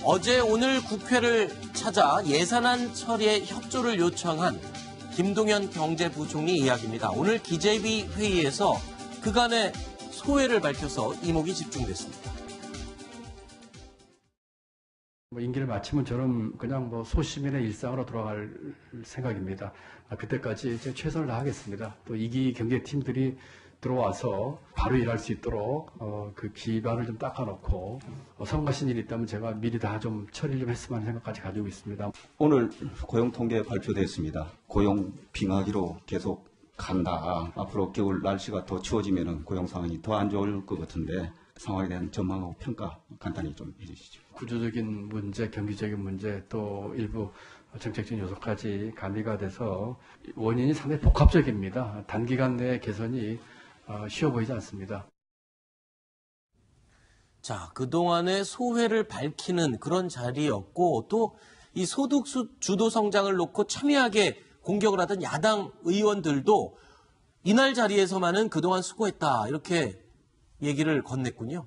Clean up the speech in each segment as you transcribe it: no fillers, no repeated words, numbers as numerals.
어제 오늘 국회를 찾아 예산안 처리에 협조를 요청한 김동연 경제부총리 이야기입니다. 오늘 기재위 회의에서 그간의 소회를 밝혀서 이목이 집중됐습니다. 임기를 마치면 저는 그냥 소시민의 일상으로 돌아갈 생각입니다. 그때까지 이제 최선을 다하겠습니다. 또 2기 경제팀들이 들어와서 바로 일할 수 있도록 그 기반을 좀 닦아놓고 성가신 일이 있다면 제가 미리 다 좀 처리를 좀 했으면 하는 생각까지 가지고 있습니다. 오늘 고용 통계 발표됐습니다. 고용 빙하기로 계속 간다. 앞으로 겨울 날씨가 더 추워지면 고용 상황이 더 안 좋을 것 같은데 상황에 대한 전망하고 평가 간단히 좀 해주시죠. 구조적인 문제, 경기적인 문제, 또 일부 정책적인 요소까지 가미가 돼서 원인이 상당히 복합적입니다. 단기간 내에 개선이 쉬워 보이지 않습니다. 자, 그동안의 소회를 밝히는 그런 자리였고 또 이 소득 주도 성장을 놓고 첨예하게 공격을 하던 야당 의원들도 이날 자리에서만은 그동안 수고했다 이렇게 얘기를 건넸군요.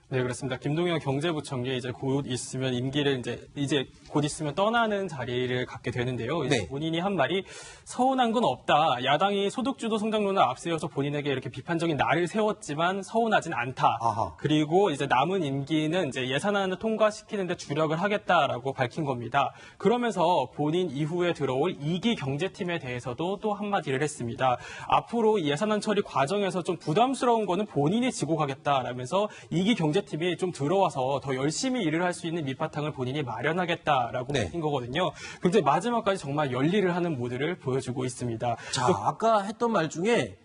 네, 그렇습니다. 김동연 경제부총리 이제 곧 있으면 임기를 이제 곧 있으면 떠나는 자리를 갖게 되는데요. 이제 네. 본인이 한 말이 서운한 건 없다. 야당이 소득주도 성장론을 앞세워서 본인에게 이렇게 비판적인 날을 세웠지만 서운하진 않다. 아하. 그리고 이제 남은 임기는 이제 예산안을 통과시키는데 주력을 하겠다라고 밝힌 겁니다. 그러면서 본인 이후에 들어올 2기 경제팀에 대해서도 또 한마디를 했습니다. 앞으로 예산안 처리 과정에서 좀 부담스러운 거는 본인이 지고 가겠다라면서 2기 경제팀이 좀 들어와서 더 열심히 일을 할 수 있는 밑바탕을 본인이 마련하겠다라고 네. 밝힌 거거든요. 근데 마지막까지 정말 열일을 하는 모드를 보여주고 있습니다. 자, 아까 했던 말 중에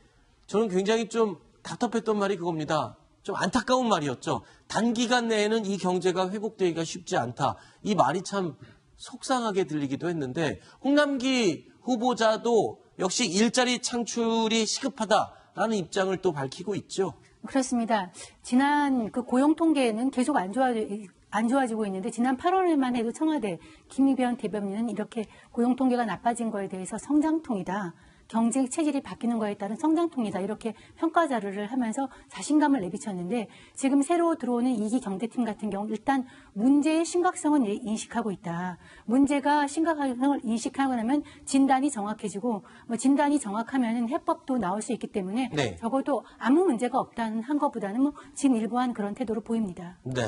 저는 굉장히 좀 답답했던 말이 그겁니다. 좀 안타까운 말이었죠. 단기간 내에는 이 경제가 회복되기가 쉽지 않다. 이 말이 참 속상하게 들리기도 했는데 홍남기 후보자도 역시 일자리 창출이 시급하다라는 입장을 또 밝히고 있죠. 그렇습니다. 지난 그 고용 통계는 계속 안 좋아지고 있는데 지난 8월에만 해도 청와대 김의변 대변인은 이렇게 고용 통계가 나빠진 거에 대해서 성장통이다. 경제 체질이 바뀌는 거에 따른 성장통이다. 이렇게 평가 자료를 하면서 자신감을 내비쳤는데 지금 새로 들어오는 2기 경제팀 같은 경우 일단 문제의 심각성은 인식하고 있다. 문제가 심각성을 인식하고 나면 진단이 정확해지고 진단이 정확하면 해법도 나올 수 있기 때문에 네. 적어도 아무 문제가 없다는 한 것보다는 진일보한 그런 태도로 보입니다. 네.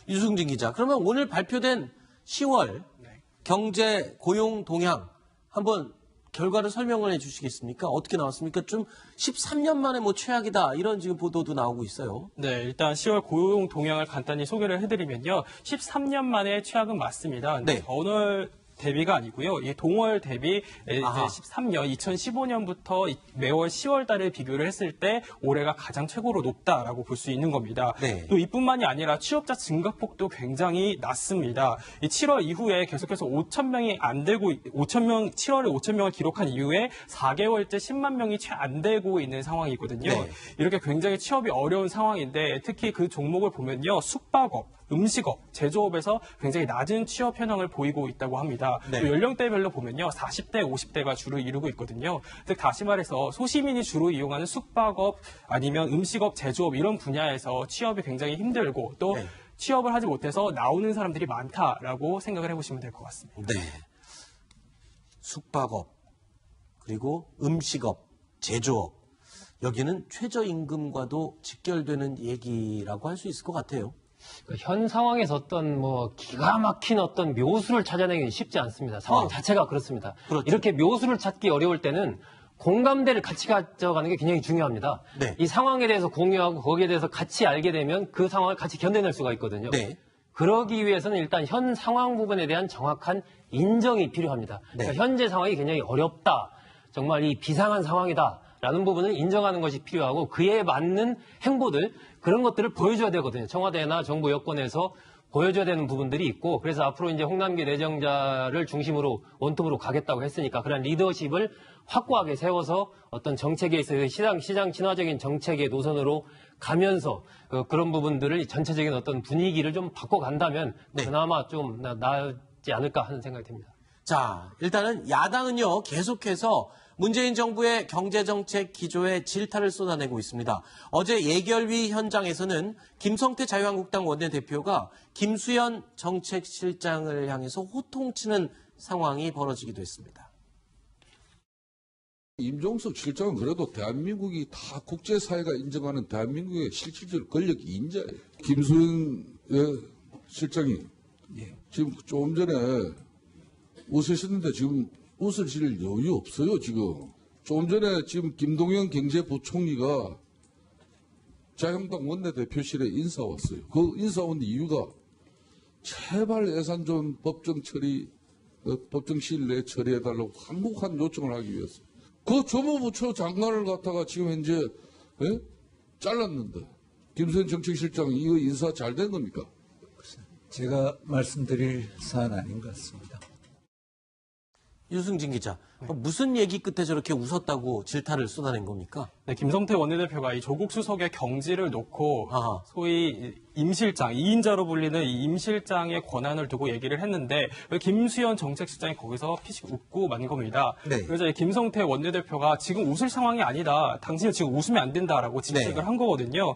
유승진 기자. 그러면 오늘 발표된 10월 경제 고용 동향 한번 결과를 설명을 해 주시겠습니까? 어떻게 나왔습니까? 좀 13년 만에 최악이다 이런 지금 보도도 나오고 있어요. 네, 일단 10월 고용 동향을 간단히 소개를 해드리면요. 13년 만에 최악은 맞습니다. 근데 네. 전월 대비가 아니고요. 이 동월 대비 이제 아하. 13년, 2015년부터 매월 10월 달을 비교를 했을 때 올해가 가장 최고로 높다라고 볼 수 있는 겁니다. 네. 또 이뿐만이 아니라 취업자 증가폭도 굉장히 낮습니다. 이 7월 이후에 계속해서 5천 명이 안 되고 7월에 5천 명을 기록한 이후에 4개월째 10만 명이 채 안 되고 있는 상황이거든요. 네. 이렇게 굉장히 취업이 어려운 상황인데 특히 그 종목을 보면요. 숙박업, 음식업, 제조업에서 굉장히 낮은 취업 현황을 보이고 있다고 합니다. 네. 또 연령대별로 보면요. 40대, 50대가 주로 이루고 있거든요. 즉 다시 말해서 소시민이 주로 이용하는 숙박업 아니면 음식업, 제조업 이런 분야에서 취업이 굉장히 힘들고 또 네. 취업을 하지 못해서 나오는 사람들이 많다라고 생각을 해보시면 될 것 같습니다. 네. 숙박업, 그리고 음식업, 제조업. 여기는 최저임금과도 직결되는 얘기라고 할 수 있을 것 같아요. 현 상황에서 어떤 기가 막힌 어떤 묘수를 찾아내기는 쉽지 않습니다. 상황 자체가 그렇습니다. 그렇죠. 이렇게 묘수를 찾기 어려울 때는 공감대를 같이 가져가는 게 굉장히 중요합니다. 네. 이 상황에 대해서 공유하고 거기에 대해서 같이 알게 되면 그 상황을 같이 견뎌낼 수가 있거든요. 네. 그러기 위해서는 일단 현 상황 부분에 대한 정확한 인정이 필요합니다. 네. 그러니까 현재 상황이 굉장히 어렵다. 정말 이 비상한 상황이다. 라는 부분을 인정하는 것이 필요하고 그에 맞는 행보들 그런 것들을 보여줘야 되거든요. 청와대나 정부 여권에서 보여줘야 되는 부분들이 있고 그래서 앞으로 이제 홍남기 내정자를 중심으로 원톱으로 가겠다고 했으니까 그런 리더십을 확고하게 세워서 어떤 정책에 있어서 시장 친화적인 정책의 노선으로 가면서 그런 부분들을 전체적인 어떤 분위기를 좀 바꿔간다면 네. 그나마 좀 나지 않을까 하는 생각이 듭니다. 자, 일단은 야당은요, 계속해서 문재인 정부의 경제정책 기조에 질타를 쏟아내고 있습니다. 어제 예결위 현장에서는 김성태 자유한국당 원내대표가 김수현 정책실장을 향해서 호통치는 상황이 벌어지기도 했습니다. 임종석 실장은 그래도 대한민국이 다 국제사회가 인정하는 대한민국의 실질적 권력 인자예요. 김수현 실장이 지금 조금 전에 웃으셨는데 지금 웃으실 여유 없어요, 지금. 조금 전에 지금 김동연 경제부총리가 자유한국당 원내대표실에 인사 왔어요. 그 인사 온 이유가 제발 예산 좀 법정 시일 내에 처리해달라고 한국한 요청을 하기 위해서. 그 조무부처 장관을 갖다가 지금 현재 잘랐는데 김수현 정책실장 이거 인사 잘 된 겁니까? 제가 말씀드릴 사안 아닌 것 같습니다. 유승진 기자, 무슨 얘기 끝에 저렇게 웃었다고 질타를 쏟아낸 겁니까? 네, 김성태 원내대표가 이 조국 수석의 경지를 놓고 아하. 소위 임실장, 2인자로 불리는 이 임실장의 권한을 두고 얘기를 했는데 김수현 정책실장이 거기서 피식 웃고 만 겁니다. 네. 그래서 이 김성태 원내대표가 지금 웃을 상황이 아니다. 당신은 지금 웃으면 안 된다라고 질책을 네. 한 거거든요.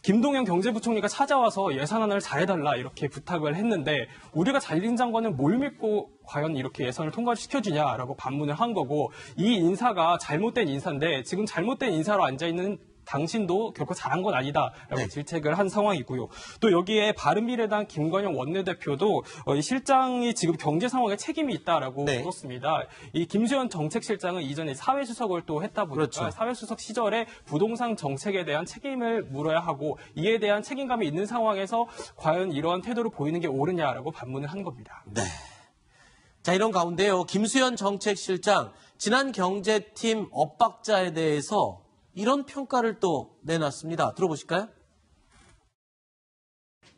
김동연 경제부총리가 찾아와서 예산안을 잘해달라 이렇게 부탁을 했는데 우리가 잘린 장관은 뭘 믿고 과연 이렇게 예산을 통과시켜주냐라고 반문을 한 거고 이 인사가 잘못된 인사인데 지금 잘못된 인사로 앉아있는 당신도 결코 잘한 건 아니다라고 네. 질책을 한 상황이고요. 또 여기에 바른미래당 김관영 원내대표도 이 실장이 지금 경제 상황에 책임이 있다라고 네. 물었습니다. 이 김수현 정책실장은 이전에 사회수석을 또 했다 보니까 그렇죠. 사회수석 시절에 부동산 정책에 대한 책임을 물어야 하고 이에 대한 책임감이 있는 상황에서 과연 이러한 태도를 보이는 게 옳으냐라고 반문을 한 겁니다. 네. 자, 이런 가운데요, 김수현 정책실장, 지난 경제팀 엇박자에 대해서 이런 평가를 또 내놨습니다. 들어보실까요?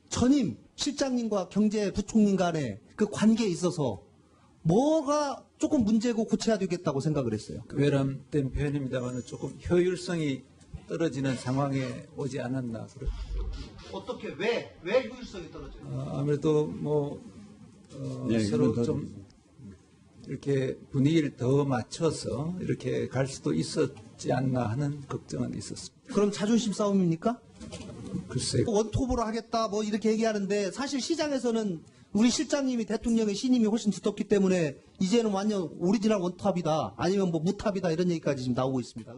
전임 실장님과 경제부총리 간의 그 관계에 있어서 뭐가 조금 문제고 고쳐야 되겠다고 생각을 했어요. 외람된 표현입니다만 조금 효율성이 떨어지는 상황에 오지 않았나. 어떻게 왜 효율성이 떨어져요? 아무래도 서로 좀 이렇게 분위기를 더 맞춰서 이렇게 갈 수도 있었지 않나 하는 걱정은 있었습니다. 그럼 자존심 싸움입니까? 글쎄요. 원톱으로 하겠다 뭐 이렇게 얘기하는데 사실 시장에서는 우리 실장님이 대통령의 신임이 훨씬 두텁기 때문에 이제는 완전 오리지널 원탑이다 아니면 뭐 무탑이다 이런 얘기까지 지금 나오고 있습니다.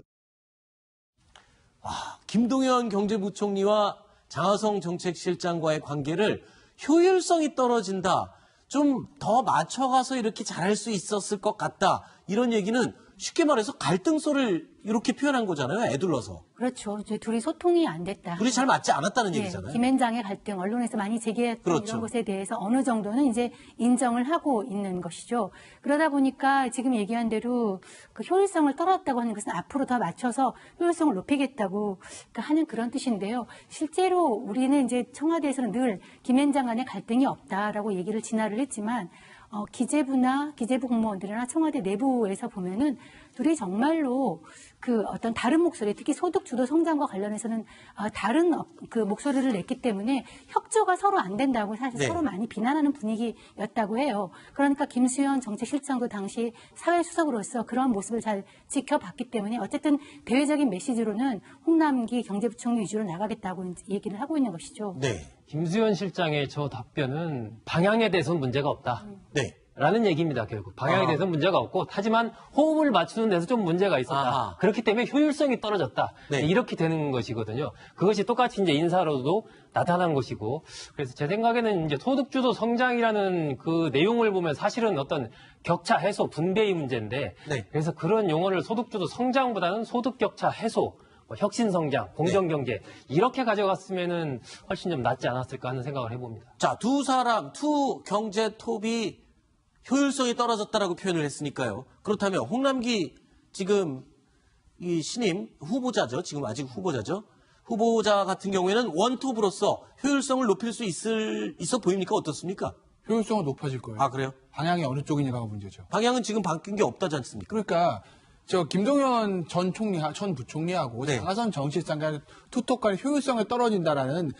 김동연 경제부총리와 장하성 정책실장과의 관계를 효율성이 떨어진다. 좀 더 맞춰가서 이렇게 잘할 수 있었을 것 같다. 이런 얘기는 쉽게 말해서 갈등소를 이렇게 표현한 거잖아요. 애둘러서. 그렇죠. 이제 둘이 소통이 안 됐다. 둘이 잘 맞지 않았다는 네, 얘기잖아요. 김앤장의 갈등, 언론에서 많이 제기했던 그렇죠. 이런 것에 대해서 어느 정도는 이제 인정을 하고 있는 것이죠. 그러다 보니까 지금 얘기한 대로 그 효율성을 떨어졌다고 하는 것은 앞으로 더 맞춰서 효율성을 높이겠다고 하는 그런 뜻인데요. 실제로 우리는 이제 청와대에서는 늘 김앤장 간의 갈등이 없다라고 얘기를 진화를 했지만 기재부나 기재부 공무원들이나 청와대 내부에서 보면은 둘이 정말로 그 어떤 다른 목소리, 특히 소득 주도 성장과 관련해서는 다른 그 목소리를 냈기 때문에 협조가 서로 안 된다고 사실 네. 서로 많이 비난하는 분위기였다고 해요. 그러니까 김수현 정책실장도 당시 사회수석으로서 그런 모습을 잘 지켜봤기 때문에 어쨌든 대외적인 메시지로는 홍남기 경제부총리 위주로 나가겠다고 얘기를 하고 있는 것이죠. 네. 김수현 실장의 저 답변은 방향에 대해서는 문제가 없다. 네. 라는 얘기입니다, 결국. 방향에 대해서는 문제가 없고, 하지만 호흡을 맞추는 데서 좀 문제가 있었다. 아하. 그렇기 때문에 효율성이 떨어졌다. 네. 이렇게 되는 것이거든요. 그것이 똑같이 이제 인사로도 나타난 것이고, 그래서 제 생각에는 이제 소득주도 성장이라는 그 내용을 보면 사실은 어떤 격차 해소, 분배의 문제인데, 네. 그래서 그런 용어를 소득주도 성장보다는 소득 격차 해소, 혁신 성장, 공정 경제 이렇게 가져갔으면은 훨씬 좀 낫지 않았을까 하는 생각을 해봅니다. 자, 투 경제 톱이 효율성이 떨어졌다라고 표현을 했으니까요. 그렇다면 홍남기 지금 이 신임 후보자죠. 지금 아직 후보자죠. 후보자 같은 경우에는 원톱으로서 효율성을 높일 수 있어 보입니까? 어떻습니까? 효율성은 높아질 거예요. 아, 그래요? 방향이 어느 쪽이냐가 문제죠. 방향은 지금 바뀐 게 없다지 않습니까? 그러니까 김동연 전 부총리하고 네. 장하성 정치실장과의 투톱간의 효율성이 떨어진다라는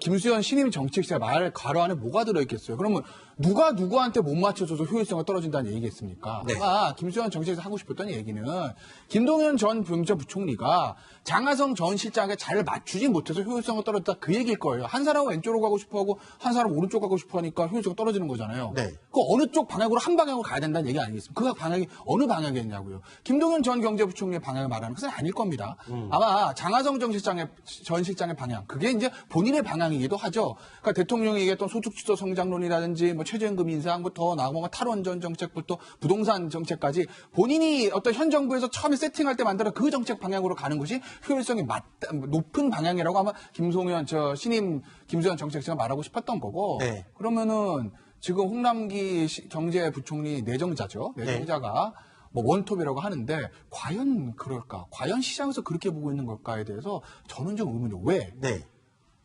김수현 신임 정책실장 말 괄호 안에 뭐가 들어있겠어요? 그러면 누가 누구한테 못 맞춰줘서 효율성이 떨어진다는 얘기겠습니까? 네. 아마 김수현 정책실장 하고 싶었던 얘기는 김동연 전 부총리가 장하성 전 실장에게 잘 맞추지 못해서 효율성이 떨어졌다 그 얘기일 거예요. 한 사람은 왼쪽으로 가고 싶어하고 한 사람은 오른쪽 가고 싶어하니까 효율성이 떨어지는 거잖아요. 네. 그 어느 쪽 방향으로 한 방향으로 가야 된다는 얘기 아니겠습니까? 그 방향이 어느 방향이었냐고요. 김동연 전 경제부총리의 방향을 말하는 것은 아닐 겁니다. 아마 장하성 전 실장의 방향, 그게 이제 본인의 방향이기도 하죠. 그러니까 대통령이 얘기했던 소득주도 성장론이라든지 뭐 최저임금 인상, 뭐 더 나아가면 탈원전 정책부터 부동산 정책까지 본인이 어떤 현 정부에서 처음에 세팅할 때 만들어 그 정책 방향으로 가는 것이 효율성이 높은 방향이라고 아마 신임 김수현 정책실장가 말하고 싶었던 거고. 네. 그러면은 지금 홍남기 경제부총리 내정자죠. 내정자가 뭐 원톱이라고 하는데 과연 그럴까? 과연 시장에서 그렇게 보고 있는 걸까에 대해서 저는 좀 의문이에요. 왜? 네.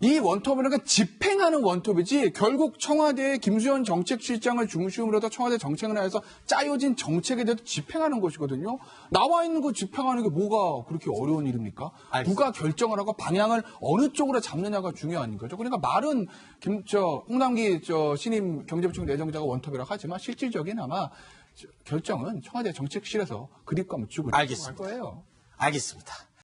이 원톱이라는 건 집행하는 원톱이지 결국 청와대의 김수현 정책실장을 중심으로 해서 청와대 정책을 해서 짜여진 정책에 대해서 집행하는 것이거든요. 나와 있는 거 집행하는 게 뭐가 그렇게 어려운 일입니까? 알겠습니다. 누가 결정을 하고 방향을 어느 쪽으로 잡느냐가 중요한 거죠. 그러니까 말은 홍남기 신임 경제부총리 내정자가 원톱이라고 하지만 실질적인 아마 결정은 청와대 정책실에서 그립과 묻히고 할 알겠습니다. 거예요. 알겠습니다.